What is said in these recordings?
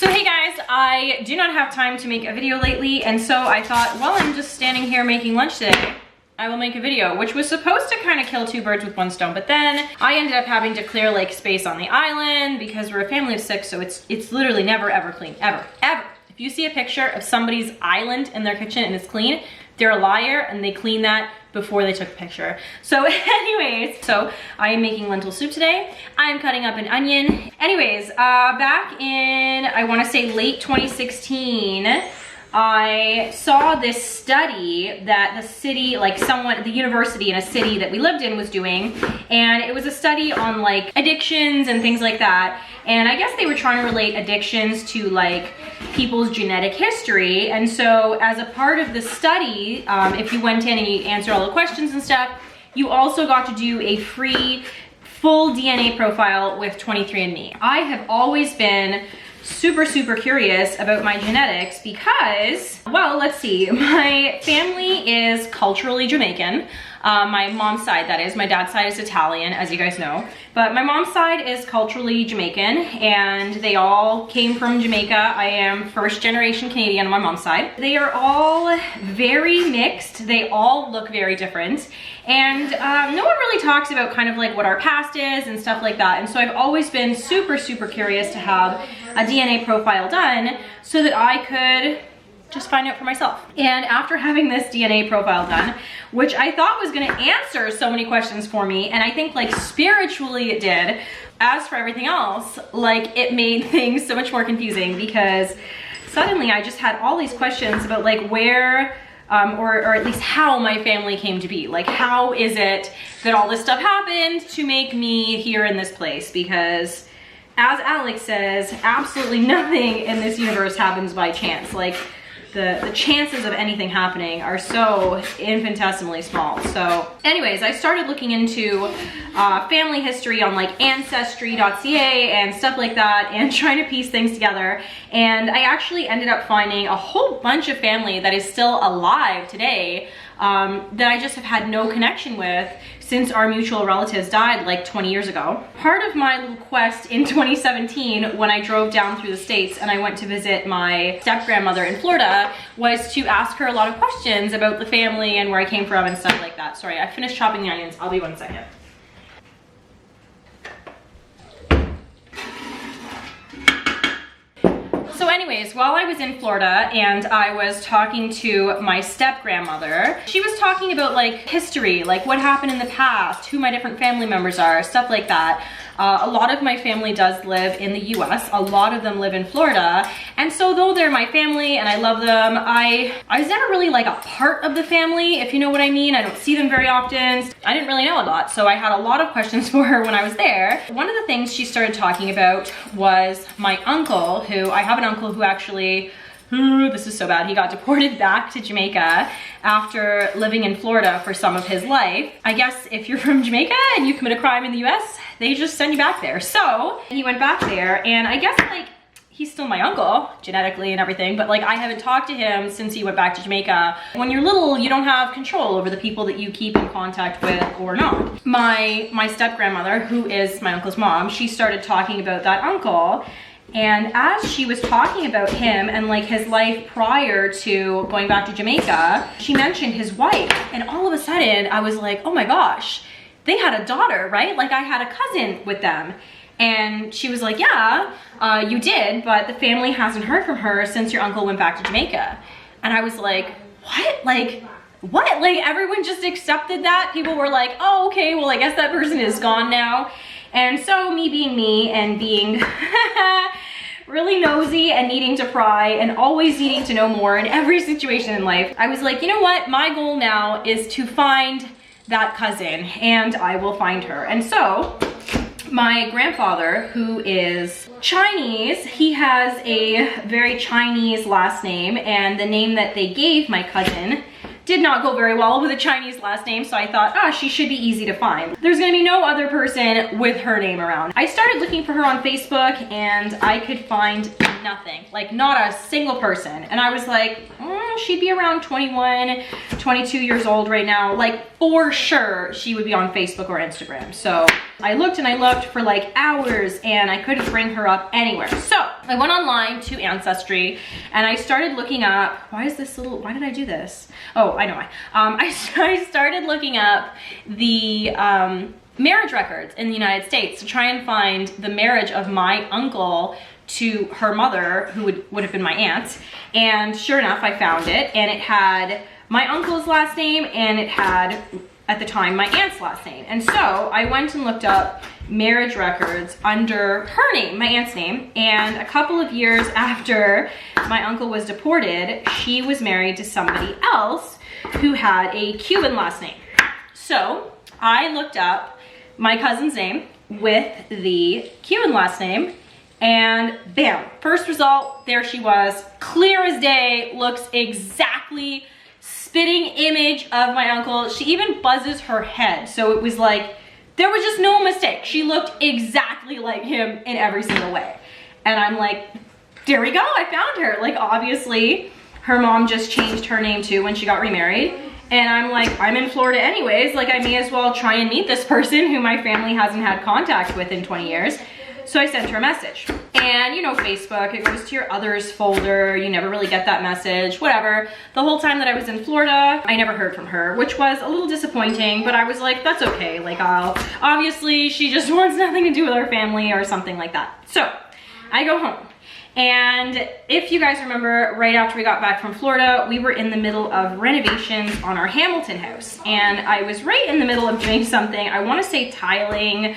So hey guys, I do not have time to make a video lately, and so I thought, while I'm just standing here making lunch today, I will make a video, which was supposed to kind of kill two birds with one stone, but then I ended up having to clear like space on the island because we're a family of 6, so it's literally never ever clean, ever. If you see a picture of somebody's island in their kitchen and it's clean, they're a liar and they clean that before they took a picture. So anyways, so I am making lentil soup today. I'm cutting up an onion. Anyways, back in, I wanna say late 2016, I saw this study that the city, like the university in a city that we lived in was doing, and it was a study on like addictions and things like that. And I guess they were trying to relate addictions to like people's genetic history. And so as a part of the study, if you went in and you answered all the questions and stuff, you also got to do a free full DNA profile with 23andMe. I have always been super curious about my genetics because, well, let's see, my family is culturally Jamaican. My mom's side, that is. My dad's side is Italian, as you guys know. But my mom's side is culturally Jamaican, and they all came from Jamaica. I am first generation Canadian on my mom's side. They are all very mixed. They all look very different. And no one really talks about kind of like what our past is and stuff like that. And so I've always been super curious to have a DNA profile done so that I could just find out for myself. And after having this DNA profile done, which I thought was gonna answer so many questions for me, and I think like spiritually it did, as for everything else, like it made things so much more confusing because suddenly I just had all these questions about like where, or at least how my family came to be. Like, how is it that all this stuff happened to make me here in this place? Because as Alex says, absolutely nothing in this universe happens by chance. Like, the chances of anything happening are so infinitesimally small. So anyways, I started looking into family history on like ancestry.ca and stuff like that and trying to piece things together. And I actually ended up finding a whole bunch of family that is still alive today that I just have had no connection with since our mutual relatives died like 20 years ago. Part of my little quest in 2017 when I drove down through the States and I went to visit my step-grandmother in Florida was to ask her a lot of questions about the family and where I came from and stuff like that. Sorry, I finished chopping the onions. I'll be 1 second. So anyways, while I was in Florida and I was talking to my step-grandmother, she was talking about like history, like what happened in the past, who my different family members are, stuff like that. A lot of my family does live in the US. A lot of them live in Florida. And so though they're my family and I love them, I was never really like a part of the family, if you know what I mean. I don't see them very often. I didn't really know a lot. So I had a lot of questions for her when I was there. One of the things she started talking about was my uncle, who I have an uncle who actually, this is so bad, he got deported back to Jamaica after living in Florida for some of his life. I guess if you're from Jamaica and you commit a crime in the US, they just send you back there. So he went back there, and I guess like he's still my uncle genetically and everything, but like I haven't talked to him since he went back to Jamaica. When you're little, you don't have control over the people that you keep in contact with or not. My step-grandmother, who is my uncle's mom, she started talking about that uncle. And as she was talking about him and like his life prior to going back to Jamaica, she mentioned his wife. And all of a sudden I was like, oh my gosh, they had a daughter, right? Like I had a cousin with them. And she was like, yeah, you did, but the family hasn't heard from her since your uncle went back to Jamaica. And I was like, what? Like, what? Like everyone just accepted that? People were like, oh, okay, well, I guess that person is gone now. And so me being me and being really nosy and needing to pry and always needing to know more in every situation in life, I was like, you know what? My goal now is to find that cousin, and I will find her. And so my grandfather, who is Chinese, he has a very Chinese last name, and the name that they gave my cousin did not go very well with a Chinese last name, so I thought, she should be easy to find. There's gonna be no other person with her name around. I started looking for her on Facebook, and I could find nothing, like not a single person. And I was like, she'd be around 21, 22 years old right now. Like for sure she would be on Facebook or Instagram. So I looked and I looked for like hours and I couldn't bring her up anywhere. So I went online to Ancestry and I started looking up, why did I do this? Oh, I know why. I started looking up the marriage records in the United States to try and find the marriage of my uncle to her mother, who would have been my aunt. And sure enough, I found it, and it had my uncle's last name and it had, at the time, my aunt's last name. And so I went and looked up marriage records under her name, my aunt's name, and a couple of years after my uncle was deported, she was married to somebody else who had a Cuban last name. So I looked up my cousin's name with the Cuban last name, and bam, first result, there she was, clear as day, looks exactly spitting image of my uncle. She even buzzes her head, so it was like, there was just no mistake. She looked exactly like him in every single way. And I'm like, there we go, I found her. Like obviously, her mom just changed her name too when she got remarried. And I'm like, I'm in Florida anyways, like I may as well try and meet this person who my family hasn't had contact with in 20 years. So I sent her a message. And you know, Facebook, it goes to your others folder, you never really get that message, whatever. The whole time that I was in Florida, I never heard from her, which was a little disappointing, but I was like, that's okay, like obviously she just wants nothing to do with our family or something like that. So I go home. And if you guys remember, right after we got back from Florida, we were in the middle of renovations on our Hamilton house. And I was right in the middle of doing something, I wanna say tiling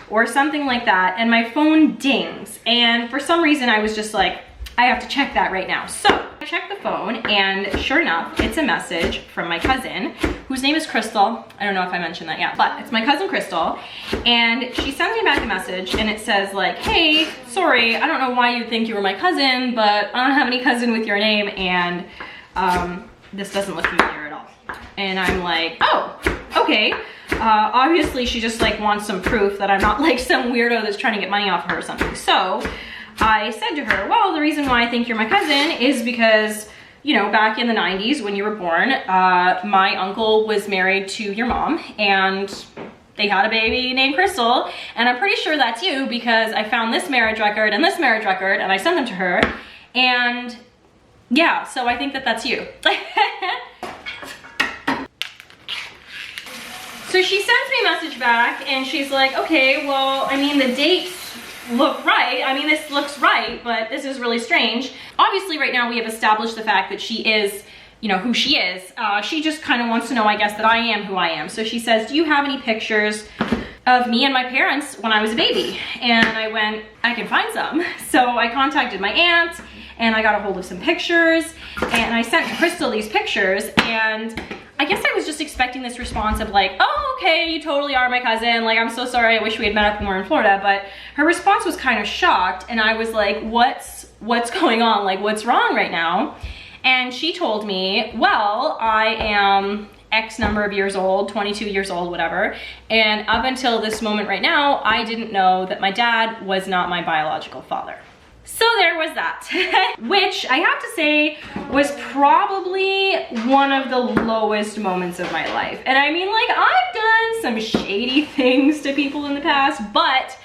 or something like that, and my phone dings. And for some reason, I was just like, I have to check that right now. So I checked the phone, and sure enough, it's a message from my cousin, whose name is Crystal. I don't know if I mentioned that yet, but it's my cousin Crystal. And she sends me back a message, and it says like, hey, sorry, I don't know why you think you were my cousin, but I don't have any cousin with your name, and this doesn't look familiar at all. And I'm like, oh, okay. Obviously she just like wants some proof that I'm not like some weirdo that's trying to get money off of her or something. So I said to her, well, the reason why I think you're my cousin is because, you know, back in the 90s when you were born, my uncle was married to your mom and they had a baby named Crystal. And I'm pretty sure that's you because I found this marriage record and this marriage record and I sent them to her. And yeah, so I think that that's you. So she sends me a message back and she's like, okay, well, I mean, the dates look right. I mean, this looks right, but this is really strange. Obviously, right now we have established the fact that she is, you know, who she is. She just kind of wants to know, I guess, that I am who I am. So she says, do you have any pictures of me and my parents when I was a baby? And I went, I can find some. So I contacted my aunt and I got a hold of some pictures and I sent Crystal these pictures, and I guess I was just expecting this response of like, oh, okay, you totally are my cousin. Like, I'm so sorry, I wish we had met up when we were in Florida. But her response was kind of shocked, and I was like, what's going on? Like, what's wrong right now? And she told me, well, I am X number of years old, 22 years old, whatever. And up until this moment right now, I didn't know that my dad was not my biological father. So there was that, which I have to say was probably one of the lowest moments of my life. And I mean, like, I've done some shady things to people in the past, but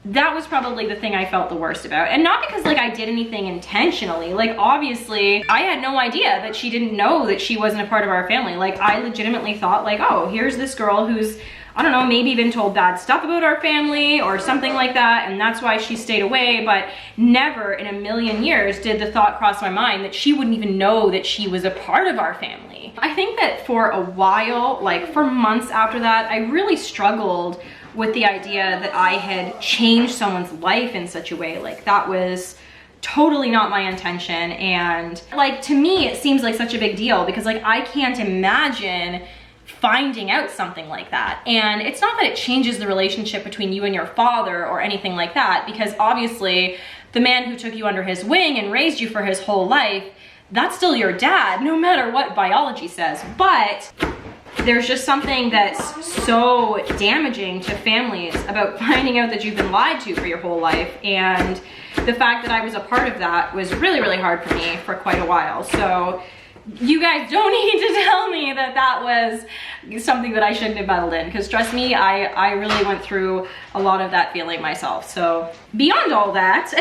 that was probably the thing I felt the worst about. And not because like I did anything intentionally. Like, obviously I had no idea that she didn't know that she wasn't a part of our family. Like, I legitimately thought like, oh, here's this girl who's, I don't know, maybe even told bad stuff about our family or something like that, and that's why she stayed away. But never in a million years did the thought cross my mind that she wouldn't even know that she was a part of our family. I think that for a while, like for months after that, I really struggled with the idea that I had changed someone's life in such a way. Like, that was totally not my intention. And like, to me, it seems like such a big deal because like, I can't imagine finding out something like that. And it's not that it changes the relationship between you and your father or anything like that, because obviously the man who took you under his wing and raised you for his whole life, that's still your dad, no matter what biology says. But there's just something that's so damaging to families about finding out that you've been lied to for your whole life. And the fact that I was a part of that was really, really hard for me for quite a while. So you guys don't need to tell me that that was something that I shouldn't have meddled in, because trust me, I really went through a lot of that feeling myself. So beyond all that,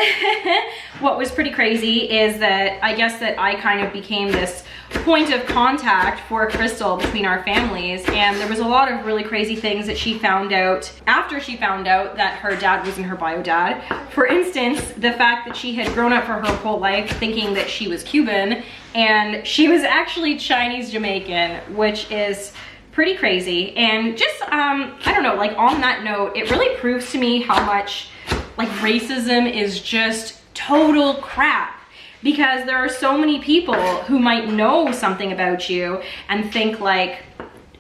what was pretty crazy is that I guess that I kind of became this point of contact for Crystal between our families, and there was a lot of really crazy things that she found out after she found out that her dad wasn't her bio dad. For instance, the fact that she had grown up for her whole life thinking that she was Cuban, and she was actually Chinese Jamaican, which is pretty crazy. And just I don't know, like on that note, it really proves to me how much like racism is just total crap. Because there are so many people who might know something about you and think like,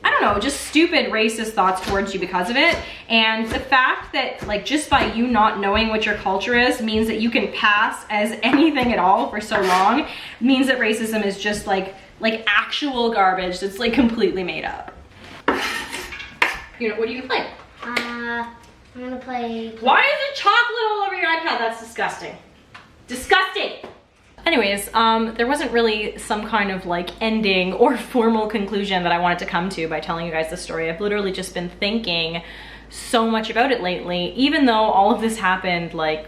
I don't know, just stupid racist thoughts towards you because of it. And the fact that like just by you not knowing what your culture is means that you can pass as anything at all for so long means that racism is just like actual garbage that's like completely made up. You know, what are you gonna play? I'm gonna play. Why is there chocolate all over your iPad? That's disgusting. Disgusting! Anyways, there wasn't really some kind of like ending or formal conclusion that I wanted to come to by telling you guys this story. I've literally just been thinking so much about it lately, even though all of this happened like,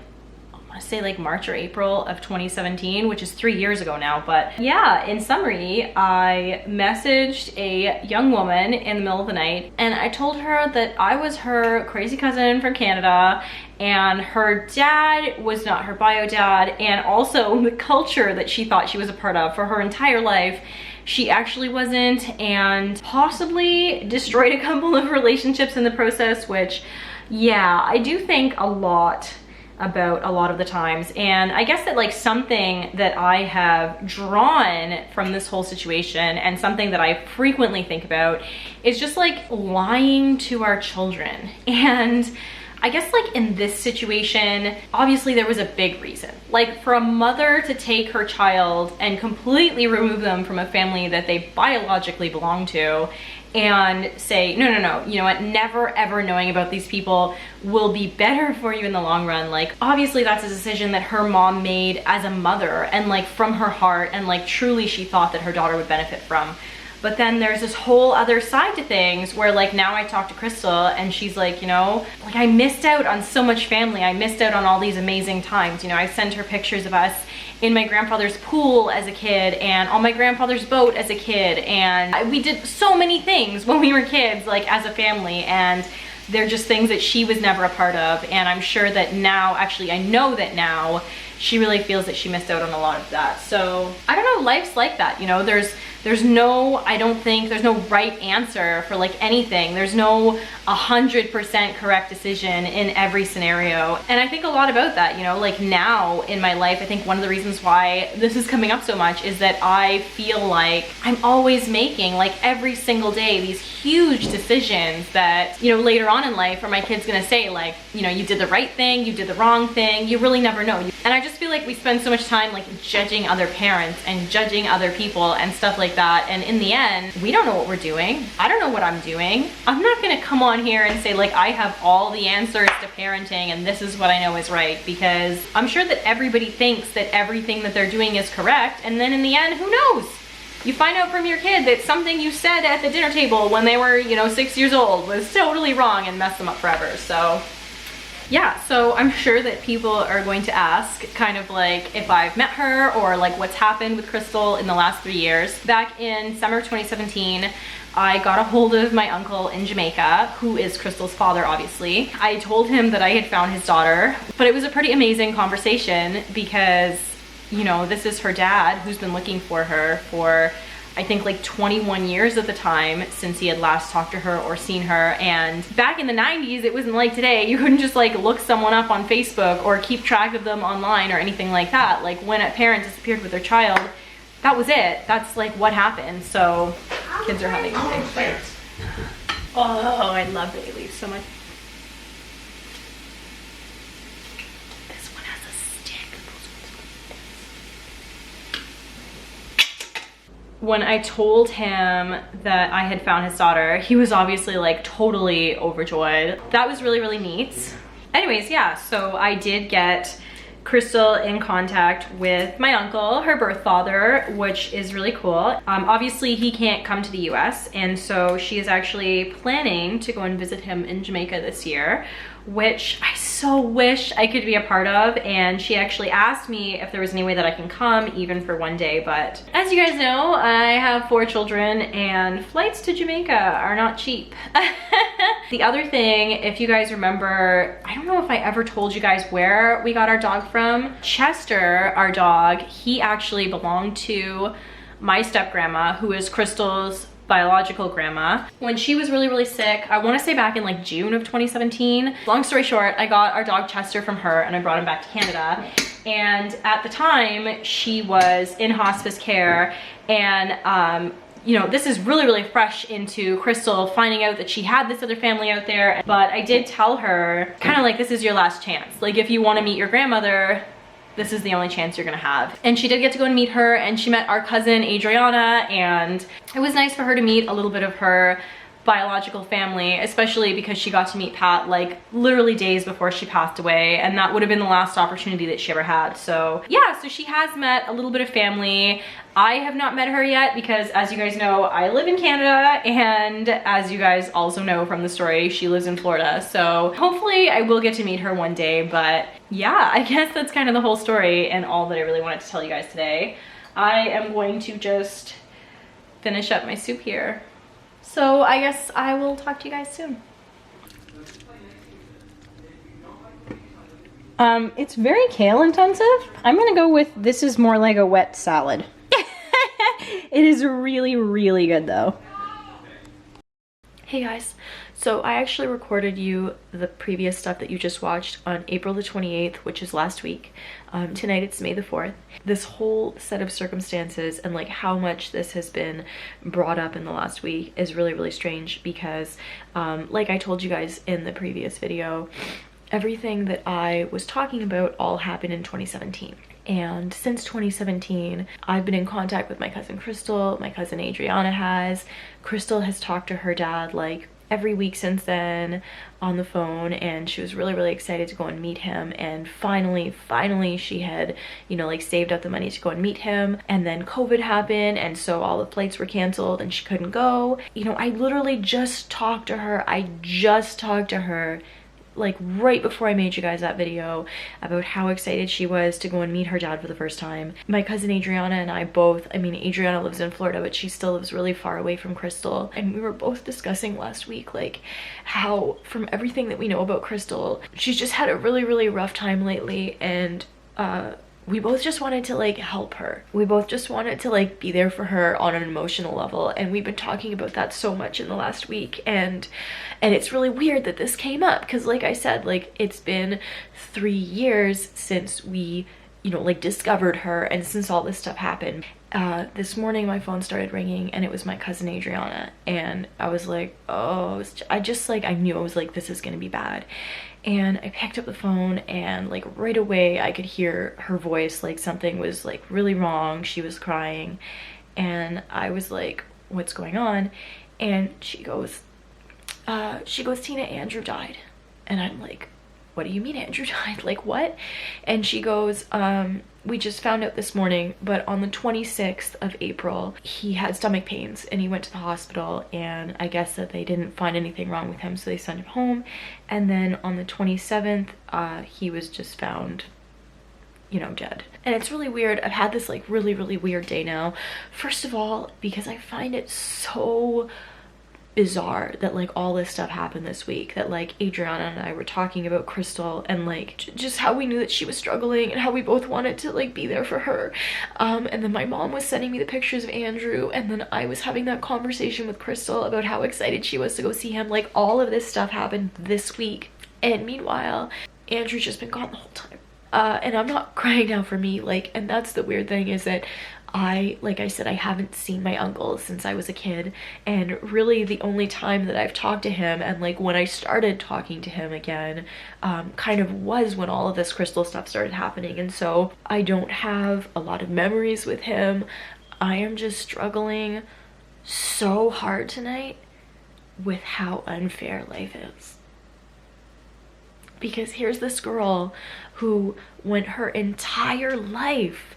I want to say like March or April of 2017, which is 3 years ago now. But yeah, in summary, I messaged a young woman in the middle of the night and I told her that I was her crazy cousin from Canada, and her dad was not her bio dad, and also the culture that she thought she was a part of for her entire life, she actually wasn't, and possibly destroyed a couple of relationships in the process, which, yeah, I do think a lot about a lot of the times. And I guess that like something that I have drawn from this whole situation, and something that I frequently think about, is just like lying to our children. And I guess like in this situation, obviously there was a big reason. Like for a mother to take her child and completely remove them from a family that they biologically belong to and say, no, you know what, never ever knowing about these people will be better for you in the long run. Like obviously that's a decision that her mom made as a mother and like from her heart, and like truly she thought that her daughter would benefit from. But then there's this whole other side to things where like now I talk to Crystal and she's like, you know, like I missed out on so much family. I missed out on all these amazing times. You know, I sent her pictures of us in my grandfather's pool as a kid and on my grandfather's boat as a kid. And we did so many things when we were kids, like as a family, and they're just things that she was never a part of. And I'm sure that now, actually I know that now, she really feels that she missed out on a lot of that. So I don't know, life's like that, you know, there's no, I don't think, there's no right answer for like anything. There's no 100% correct decision in every scenario. And I think a lot about that, you know, like now in my life, I think one of the reasons why this is coming up so much is that I feel like I'm always making, like every single day, these huge decisions that, you know, later on in life, are my kids gonna say like, you know, you did the right thing, you did the wrong thing, you really never know. And I just feel like we spend so much time like judging other parents and judging other people and stuff like that, and in the end we don't know what we're doing. I don't know what I'm doing. I'm not gonna come on here and say like I have all the answers to parenting and this is what I know is right, because I'm sure that everybody thinks that everything that they're doing is correct, and then in the end, who knows? You find out from your kid that something you said at the dinner table when they were, you know, 6 years old was totally wrong and messed them up forever. So yeah, so I'm sure that people are going to ask kind of like if I've met her or like what's happened with Crystal in the last 3 years. Back in summer 2017, I got a hold of my uncle in Jamaica, who is Crystal's father, obviously. I told him that I had found his daughter, but it was a pretty amazing conversation because, you know, this is her dad who's been looking for her for, I think like 21 years at the time since he had last talked to her or seen her. And back in the 90s, it wasn't like today. You couldn't just like look someone up on Facebook or keep track of them online or anything like that. Like when a parent disappeared with their child, that was it. That's like what happened. So kids are having a big fight. Oh, I love bay leaves so much. This one has a stick. when I told him that I had found his daughter, he was obviously like totally overjoyed. That was really, really neat. Anyways, yeah, so I did get Crystal in contact with my uncle, her birth father, which is really cool. Obviously he can't come to the US, and so she is actually planning to go and visit him in Jamaica this year, which I so wish I could be a part of. And she actually asked me if there was any way that I can come even for one day, but as you guys know, I have 4 children and flights to Jamaica are not cheap. The other thing, if you guys remember, I don't know if I ever told you guys where we got our dog from. Chester, our dog, he actually belonged to my step grandma, who is Crystal's biological grandma. When she was really, really sick, I want to say back in like June of 2017. Long story short, I got our dog Chester from her and I brought him back to Canada. And at the time, she was in hospice care, and you know, this is really, really fresh into Crystal finding out that she had this other family out there. But I did tell her, kind of like, this is your last chance. Like, if you want to meet your grandmother, this is the only chance you're gonna have. And she did get to go and meet her, and she met our cousin Adriana, and it was nice for her to meet a little bit of her biological family, especially because she got to meet Pat like literally days before she passed away, and that would have been the last opportunity that she ever had. So yeah, so she has met a little bit of family. I have not met her yet because, as you guys know, I live in Canada, and as you guys also know from the story, she lives in Florida. So hopefully I will get to meet her one day. But yeah, I guess that's kind of the whole story and all that I really wanted to tell you guys today. I am going to just finish up my soup here. So I guess I will talk to you guys soon. It's very kale intensive. I'm gonna go with, this is more like a wet salad. It is really, really good though. Hey guys, so I actually recorded you the previous stuff that you just watched on April the 28th, which is last week. Tonight it's May the 4th. This whole set of circumstances and like how much this has been brought up in the last week is really, really strange because like I told you guys in the previous video, everything that I was talking about all happened in 2017. And since 2017, I've been in contact with my cousin Crystal, my cousin Adriana has. Crystal has talked to her dad like every week since then on the phone, and she was really, really excited to go and meet him. And finally she had, you know, like saved up the money to go and meet him. And then COVID happened, and so all the flights were canceled and she couldn't go. You know, I literally just talked to her. I just talked to her like right before I made you guys that video about how excited she was to go and meet her dad for the first time. My cousin Adriana and I both, I mean, Adriana lives in Florida, but she still lives really far away from Crystal. And we were both discussing last week, like how from everything that we know about Crystal, she's just had a really, really rough time lately. And we both just wanted to like help her. We both just wanted to like be there for her on an emotional level, and we've been talking about that so much in the last week. And it's really weird that this came up because, like I said, like it's been 3 years since we, you know, like discovered her and since all this stuff happened. This morning my phone started ringing and it was my cousin Adriana, and I was like, oh, I knew, I was like, this is gonna be bad. And I picked up the phone, and like right away I could hear her voice, like something was like really wrong. She was crying, and I was like, what's going on? And she goes, Tina, Andrew died. And I'm like, what do you mean Andrew died? Like what? And she goes, we just found out this morning, but on the 26th of April, he had stomach pains and he went to the hospital, and I guess that they didn't find anything wrong with him, so they sent him home. And then on the 27th, he was just found, you know, dead. And it's really weird. I've had this like really, really weird day now. First of all, because I find it so bizarre that like all this stuff happened this week, that like Adriana and I were talking about Crystal and like just how we knew that she was struggling and how we both wanted to like be there for her. And then my mom was sending me the pictures of Andrew, and then I was having that conversation with Crystal about how excited she was to go see him. Like all of this stuff happened this week, and meanwhile Andrew's just been gone the whole time. And I'm not crying now for me, like, and that's the weird thing, is that like I said, I haven't seen my uncle since I was a kid, and really the only time that I've talked to him, and like when I started talking to him again, kind of was when all of this Crystal stuff started happening. And so I don't have a lot of memories with him. I am just struggling so hard tonight with how unfair life is. Because here's this girl who went her entire life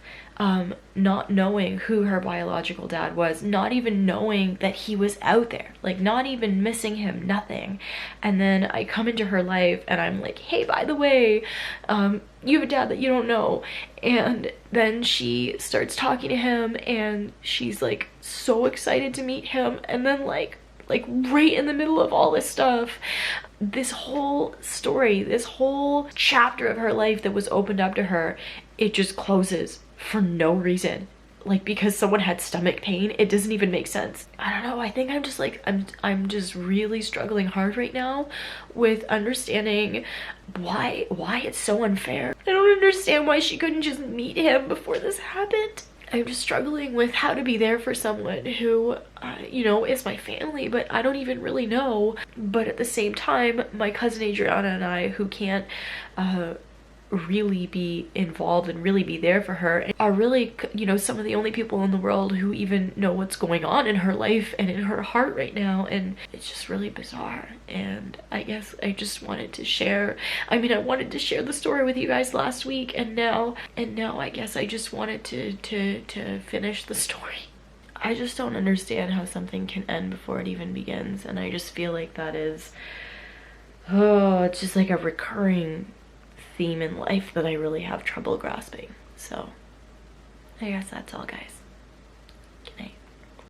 not knowing who her biological dad was, not even knowing that he was out there, like not even missing him, nothing. And then I come into her life and I'm like, hey, by the way, you have a dad that you don't know. And then she starts talking to him and she's like so excited to meet him. And then like right in the middle of all this stuff, this whole story, this whole chapter of her life that was opened up to her, it just closes for no reason. Like because someone had stomach pain. It doesn't even make sense. I don't know, I think I'm just like, I'm just really struggling hard right now with understanding why it's so unfair. I don't understand why she couldn't just meet him before this happened. I'm just struggling with how to be there for someone who, you know, is my family, but I don't even really know. But at the same time, my cousin Adriana and I, who can't really be involved and really be there for her, are really, you know, some of the only people in the world who even know what's going on in her life and in her heart right now. And it's just really bizarre. And I guess I just wanted to share, I mean, I wanted to share the story with you guys last week, and now I guess I just wanted to finish the story. I just don't understand how something can end before it even begins, and I just feel like that is, oh, it's just like a recurring theme in life that I really have trouble grasping. So I guess that's all, guys.